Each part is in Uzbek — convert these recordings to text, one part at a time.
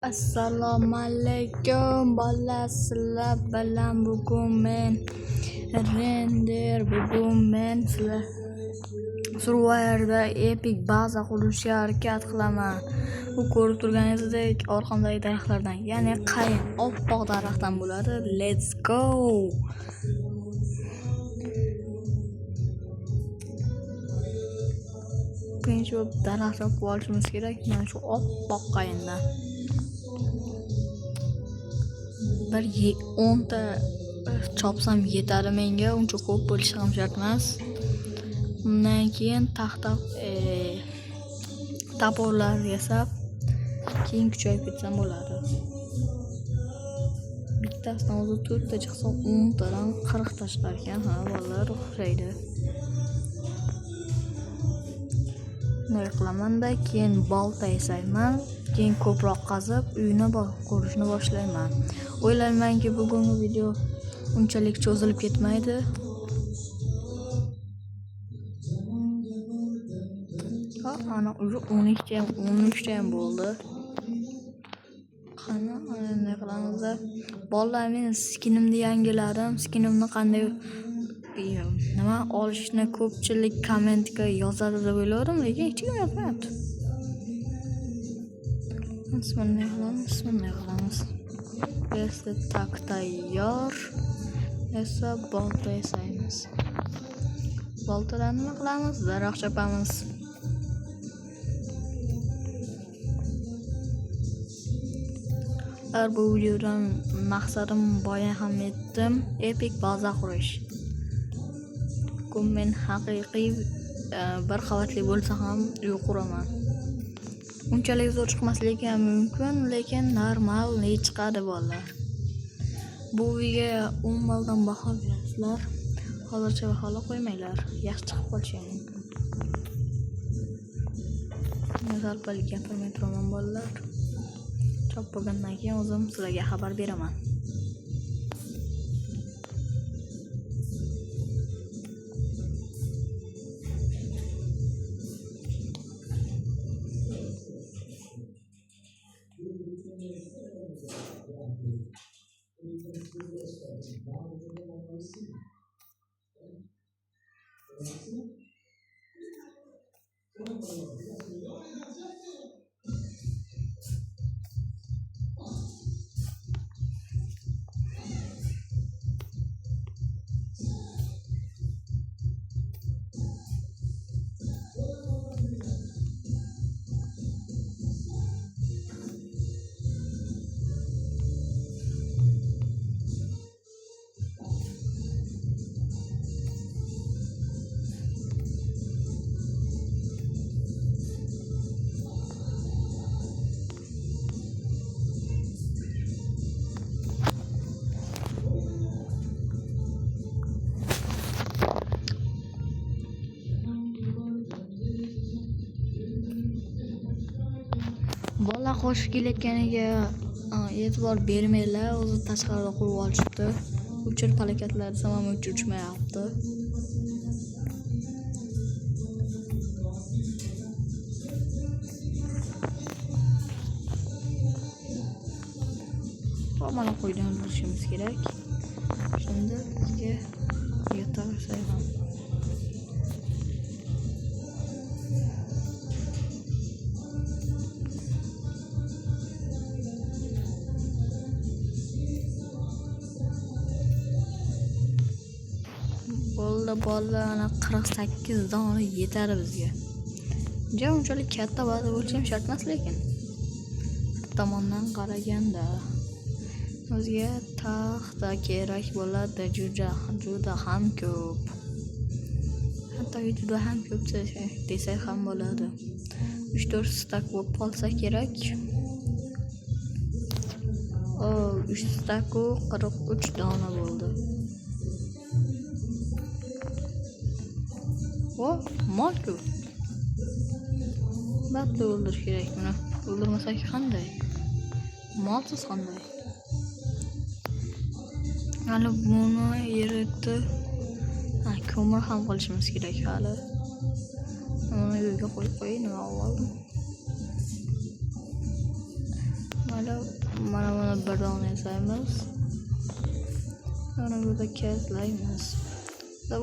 Assalomu alaykum bolasizlar bilan bugun men sizlar Survivor'da epic baza qurishga harakat qilaman. Bu ko'rib turganingizdek orqamdagi daraxtlardan, ya'ni qayin oppoq daraxtdan bo'ladi. Let's go. Birinchi bo'lib daraxt topib olishimiz kerak. Mana shu oppoq qayindan. 10 ta chopsam yetadi menga, uncha ko'p bo'lishi ham shart emas. Undan keyin taporlar yasab, keyin kuchayib ketsam bo'ladi. Bittasidan o'zi 4 ta chiqsa 10 tadan 40 ta chiqar ekan. Ha, bolalar o'xshaydi. Bunday qilaman-da, keyin bolta yasayman, keyin ko'proq qazib, uyni qurishni boshlayman. O'ylaymanki, bugungi video unchalik cho'zilib ketmaydi. Ana 13 ta ham bo'ldi. Qani, nima qilamiz? Bolalar, men skinimni yangiladim. Skinimni qanday nima olishni ko'pchilik kommentga yozadi deb o'yladim, lekin hech kim yozmayapti. Bismillah. Esa tak tayyor. Esa bolta yasaymiz. Boltadan nima qilamiz? Daraxt chopamiz. Bu videodan maqsadim boya ham aytdim, epic baza qurish. Men haqiqiy bir qavatli bo'lsa ham uy quraman. Unchalik zo'r chiqmasligi ham mumkin, lekin normal chiqadi bolalar. Bu uyga 10 maldan baho berasizlar. Hozircha bahola qo'ymanglar, yaxshi chiqib qolishi mumkin. Nazar bilan gapirmay turaman bolalar. Chop bo'lgandan keyin o'zim sizlarga xabar beraman. Bola qo'shib kelayotganiga e'tibor bermanglar, o'zi tashqarida qurib olishibdi. Uchir palakatlar samam uchmayapti. Mana qo'ydan bo'lishimiz kerak. Shunda bizga yo'tal sayman. Bola ana 48 dona yetadi bizga. Unchalik katta baza bo'lishi ham shart emas, lekin bir tomondan qaraganda bizga taxta kerak bo'ladi, juda ham ko'p. Hattoki juda ham ko'p desak ham bo'ladi. 3-4 stak bo'lib qolsa kerak. 3 staku 43 dona bo'ldi. Molku. Batni o'ldirish kerak buni. O'ldirmasak qanday? Molsiz qanday? Hali buni eritib, ko'mir ham qilishimiz kerak hali. Buni yo'lga qo'yib qo'ying, nima oldim? mana buni bir dona yasaymiz. Mana burada kezlaymiz.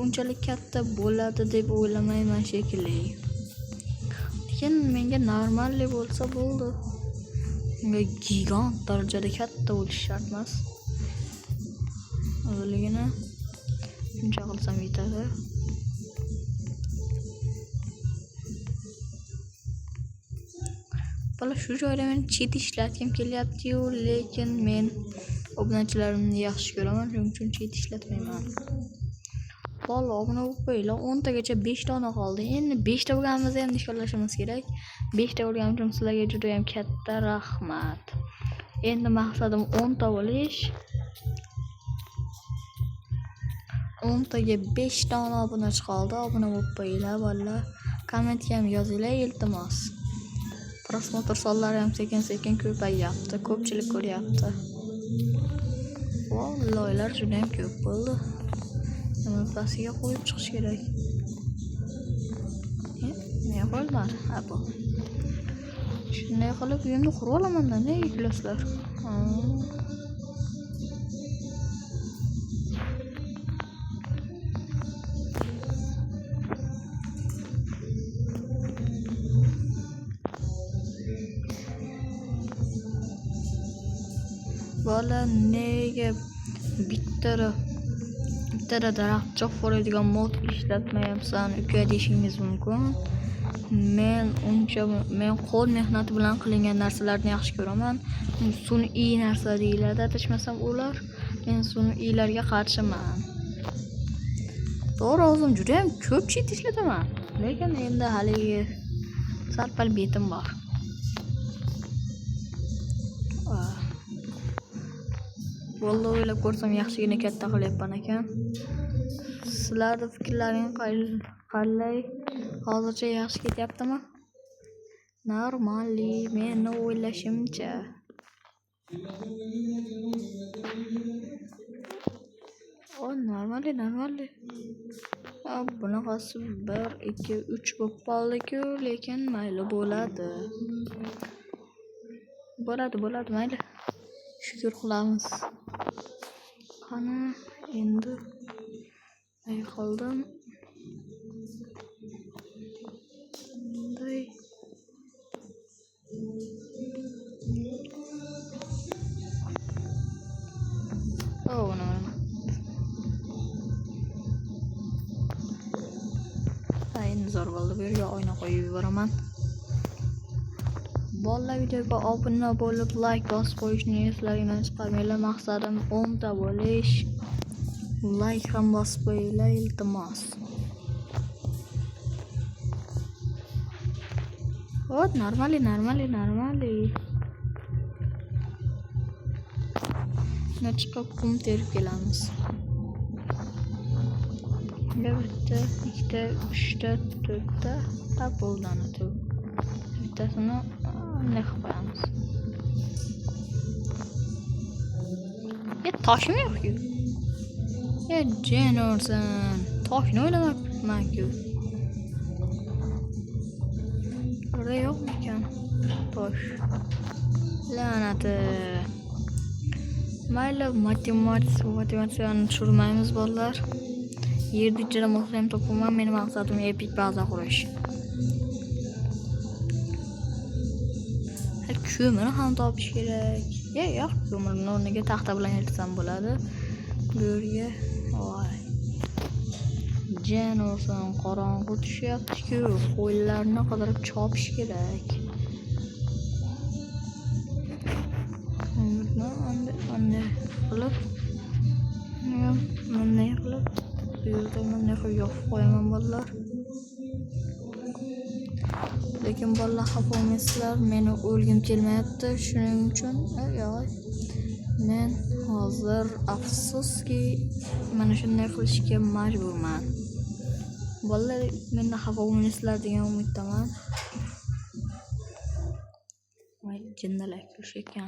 Unchalik katta bo'ladi deb o'ylamayman shekilli. Lekin menga normalli bo'lsa bo'ldi. Menga gigant darajada katta bo'lish shart emas. O'zligini shuncha qilsam yetadi. Bola shu joyda men chet ishlatgim kelyapti-yu, lekin men obunachilarimni yaxshi ko'raman, shuning uchun chet ishlatmayman. Bola obuna bo'lib qo'yinglar, 10 tagacha 5 dona qoldi. Endi 5 ta bo'lganimizda ham nishonlashimiz kerak. 5 ta bo'lganim uchun sizlarga juda ham katta rahmat. Endi maqsadim 10 ta bo'lish. 10 taga 5 dona obunachi qoldi. Obuna bo'lib qo'yinglar, bolalar. Kommentga ham yozinglar, iltimos. Prosmotr sonlari ham sekin-sekin ko'payyapti. Ko'pchilik ko'ryapti. Loylar juda ham ko'p bo'ldi. Pastiga qo'yib chiqish kerak. Ne qo'ydilar? Ha bu. Shunday qilib uyimni qurib olaman-da, ne yuklasizlar? Bola nega bitta daraxt chopib mod ishlatmayapsan uka deyishingiz mumkin. Men qo'l mehnati bilan qilingan narsalarni yaxshi ko'raman. Sun'iy narsa deyiladi, adashmasam ular. Men sun'iylarga qarshiman. To'g'ri, o'zim juda ham ko'p chet ishlataman, lekin endi haligi sal-pal betim bor. Vallahi o'ylab ko'rsam yaxshigina katta qilyapman ekan. Sizlarning fikrlaringiz qanday? Hozircha yaxshi ketyaptimi? Normali, meni o'ylashimcha. Normali. Bunaqasi 1, 2, 3 bo'lib qoldi-ku, lekin mayli bo'ladi. Bo'ladi, mayli. Shukr qilamiz. Qani endi ay qoldim. Endi zo'r bo'ldi. Bu yerga oyna qo'yib yuboraman. Bolalar videoga obuna bo'lib, like bosib qo'yishni eslaringizdan chiqarmanglar. Maqsadim 10 ta bo'lish. Like ham bosib qo'yinglar, iltimos. Normali. Chiqib qum terib kelamiz. Bitta, 2 ta, 3 ta, 4 ta appledan o'tib. Bittasini ne qo'yamiz? Toshmi yo'q-ku? Jenorsan, toshni o'ylamabman-ku. Burada yo'qmi ekan? Tosh. La'nati. Mayli, matematikani tushirmaymiz bolalar. Yerda ichida bo'lsa ham topaman. Mening maqsadim epik baza qurish. Ko'mir ham topish kerak. Yo'q, ko'mirning o'rniga taxta bilan eltsam bo'ladi. Bu yerga voy. Jenorsan, qorong'u tushyapti-ku. Qo'ylarni qidirib chopish kerak. Bunday qilib bu yerda bunday qilib yopib qo'yaman bolalar. Lekin bolalar xafa bo'lmaysizlar, meni o'lgim kelmayapti, shuning uchun men hozir afsuski mana shunday qilishga majburman. Bolalar mendan xafa bo'lmaysizlar degan umiddaman. Voy, jindalar kulishyapti.